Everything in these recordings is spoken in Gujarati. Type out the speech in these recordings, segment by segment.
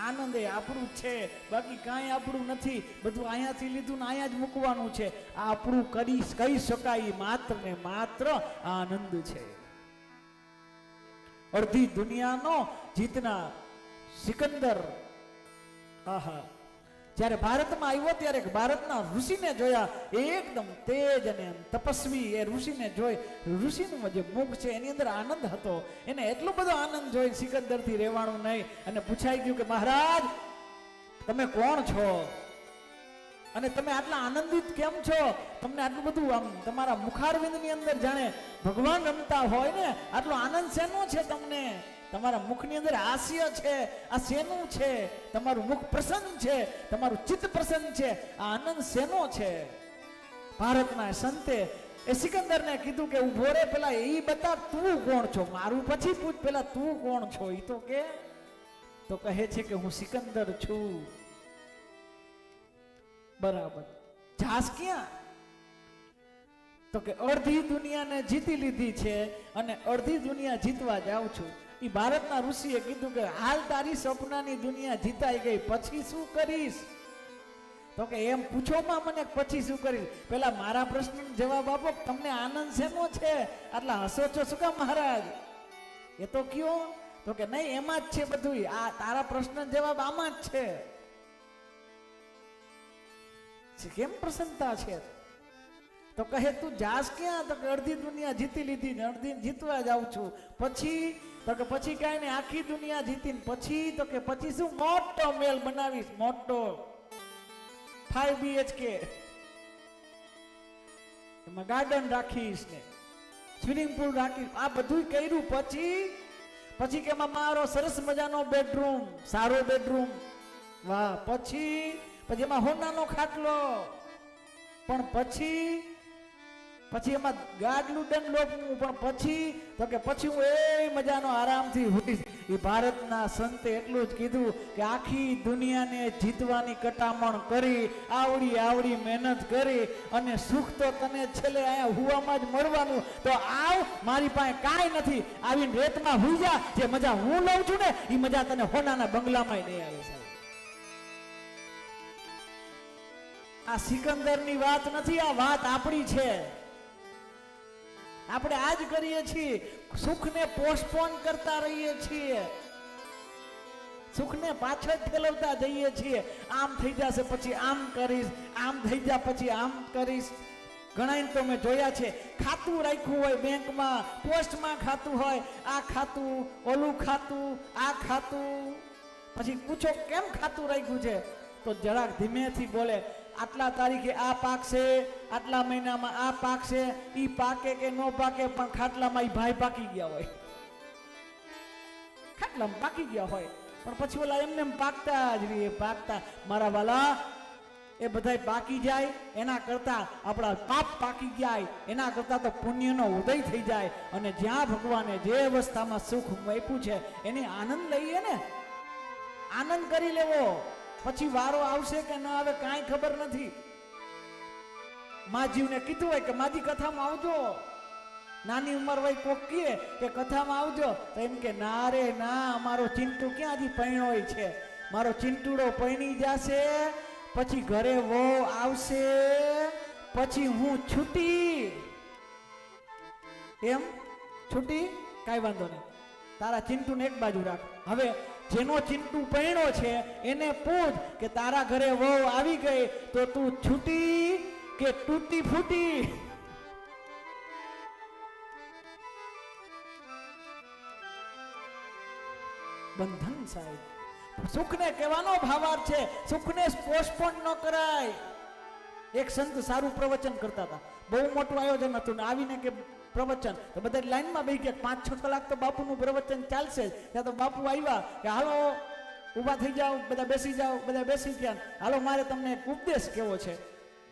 આનંદ એ આપણું જ છે, બાકી કાંઈ આપણું નથી. બધું અહીંયાથી લીધું ને અહીંયા જ મૂકવાનું છે. આ આપણું કહી શકાય માત્ર ને માત્ર આનંદ છે. અડધી દુનિયાનો જીતનાર સિકંદર, આહા, જ્યારે ભારતમાં આવ્યો ત્યારે ભારતના ઋષિને જોયા, એકદમ તેજ અને તપસ્વી. એ ઋષિને જોઈ, ઋષિનું જે મુખ છે એની અંદર આનંદ હતો. એને એટલો બધો આનંદ જોઈ સિકંદરથી રહેવાનું નહીં. અને પૂછાઈ ગયું કે મહારાજ તમે કોણ છો અને તમે આટલા આનંદિત કેમ છો? તમને આટલું બધું આમ તમારા મુખારવિંદની અંદર જાણે ભગવાન રમતા હોય ને, આટલો આનંદ શેનો છે તમને? તમારા મુખની અંદર હાસ્ય છે, આ શેનું છે? તમારું મુખ પ્રસન્ન છે, તમારું ચિત્ત પ્રસન્ન છે, આ આનંદ શેનો છે? ભારતના સંતે એ સિકંદરને કીધું કે ઉભો રે, પેલા એ બતા તું કોણ છો, મારું પછી પૂછ, પેલા તું કોણ છો? એ તો કે તો કહે છે કે હું સિકંદર છું. બરાબર, જાસ ક્યાં? તો કે અડધી દુનિયાને જીતી લીધી છે અને અડધી દુનિયા જીતવા જાઉં છું. એ ભારતના ઋષિએ કીધું કે હાલ તારી સપનાની દુનિયા જીતાઈ ગઈ, પછી શું કરીશ? તો કે એમ પૂછોમાં મને પછી શું કરીશ? પેલા મારા પ્રશ્નનો જવાબ આપો, તમને આનંદ શેનો છે? આટલા હસો છો શું કામ મહારાજ? એ તો કયો? તો કે નહીં, એમાં જ છે બધું. આ તારા પ્રશ્નનો જવાબ આમાં જ છે. કેમ પ્રસન્નતા છે? તો કહે તું જાસ ક્યાં? તો કે અડધી દુનિયા જીતી લીધી ને અડધી જીતવા જાઉં છું. પછી? તો કે પછી કાંઈ નહીં, આખી દુનિયા જીતીને પછી? તો કે પછી શું? મોટો મહેલ બનાવીશ, મોટો 5 BHK, એમાં ગાર્ડન રાખીશ ને સ્વિમિંગ પુલ રાખીશ. આ બધું કર્યું પછી કે એમાં મારો સરસ મજાનો બેડરૂમ, સારો બેડરૂમ, વાહ. પછી એમાં હોનાનો ખાટલો, પણ પછી એમાં ગાડલું ડનલોપનું, પણ પછી? તો કે પછી હું એ મજાનો આરામથી હોઈશ. એ ભારતના સંતે એટલું જ કીધું કે આખી દુનિયાને જીતવાની કટામણ કરી, આવડી મહેનત કરી, અને સુખ તો તને છેલ્લે અહીંયા હુવામાં જ મળવાનું. તો આવ, મારી પાસે કાંઈ નથી, આવીને રેતમાં હુઈ જા. જે મજા હું લઉં છું ને એ મજા તને હોનાના બંગલામાં નહીં આવે. આ સિકંદરની વાત નથી, આ વાત આપણી છે. આપણે આજ કરીએ છીએ, સુખને પોસ્ટપોન કરતા રહીએ છીએ, સુખને પાછળ ઠેલવતા જઈએ છીએ. આમ થઈ જશે પછી આમ કરીશ, આમ થઈ જા પછી આમ કરીશ. ઘણાને તો મેં જોયા છે, ખાતું રાખ્યું હોય બેંકમાં, પોસ્ટમાં ખાતું હોય, આ ખાતું, ઓલું ખાતું, આ ખાતું. પછી પૂછો કેમ ખાતું રાખ્યું છે? તો જરાક ધીમેથી બોલે, આટલા તારીખે આ પાકશે, આટલા મહિનામાં આ પાકશે. ઈ પાકે કે ન પાકે, પણ ખાટલામાં ઈ ભાઈ પાકી ગયા હોય, ખાટલામાં પાકી ગયા હોય, પણ પછી ઓલા એમને પાકતા જ રહીએ, પાકતા. મારા વાલા, એ બધાય પાકી જાય એના કરતા આપણા પાપ પાકી જાય એના કરતા તો પુણ્યનો ઉદય થઈ જાય. અને જ્યાં ભગવાને જે અવસ્થામાં સુખ આપ્યું છે એની આનંદ લઈએ ને, આનંદ કરી લેવો. પછી વારો આવશે કે ના આવે કાંઈ ખબર નથી. માજીવને કીધું હોય કે માજી કથામાં આવજો, નાની ઉંમર હોય કોક કહે કે કથામાં આવજો, તો એમ કે ના રે ના, અમારો ચિંટુ ક્યાં હજી પૈણોય છે, મારો ચિંટુડો પૈણી જશે, પછી ઘરે વહુ આવશે, પછી હું છૂટી. એમ છૂટી? કાંઈ વાંધો નહીં, તારા ચિંટુને એક બાજુ રાખ. હવે જેનો ચિંટુ પૈણો છે એને પૂછ કે તારા ઘરે વહુ આવી ગઈ તો તું છૂટી કે તૂટી ફૂટી? બંધન સાહેબ, સુખને કહેવાનો ભાવાર્થ છે, સુખને પોસ્ટપોન ન કરાય. એક સંત સારું પ્રવચન કરતા હતા, બહુ મોટું આયોજન હતું, ને આવીને કે પ્રવચન, તો બધા લાઈનમાં બેસી ગયા. 5-6 કલાક તો બાપુનું પ્રવચન ચાલશે. ત્યાં તો બાપુ આવ્યા કે હાલો ઊભા થઈ જાઓ, બધા બેસી જાઓ. બધા બેસી ગયા, હાલો મારે તમને એક ઉપદેશ કેવો છે.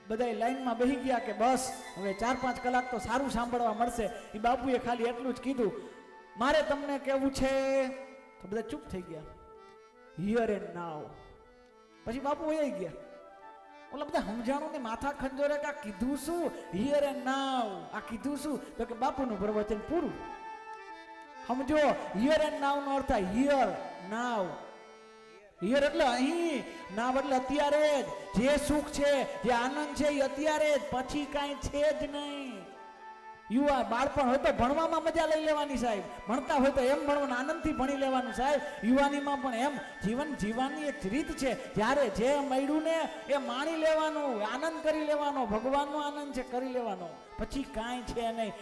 બધા લાઈનમાં બેસી ગયા કે બસ હવે 4-5 કલાક તો સારું સાંભળવા મળશે. એ બાપુએ ખાલી એટલું જ કીધું, મારે તમને કેવું છે. તો બધા ચૂપ થઈ ગયા, હિયર એન્ડ નાવ. પછી બાપુ વહી ગયા. ઓલા બધા સમજાણું ને માથા ખંજોરે કે આ કીધું શું? Here and now. આ કીધું શું? તો કે બાપુનું પ્રવચન પૂરું. સમજો, હિયર એન્ડ નાવ નો અર્થ હિયર નાવ. હિયર એટલે અહીં ના બદલે અત્યારે જ જે સુખ છે જે આનંદ છે એ અત્યારે જ, પછી કાંઈ છે જ નહીં. યુવા બાળપણ હોય તો ભણવામાં મજા લઈ લેવાની સાહેબ, ભણતા હોય તો એમ ભણવાનું, આનંદથી ભણી લેવાનું સાહેબ. યુવાનીમાં પણ એમ જીવન જીવવાની એક રીત છે, જ્યારે જે મળ્યું ને એ માણી લેવાનું, આનંદ કરી લેવાનો, ભગવાનનો આનંદ છે કરી લેવાનો, પછી કાંઈ છે નહીં.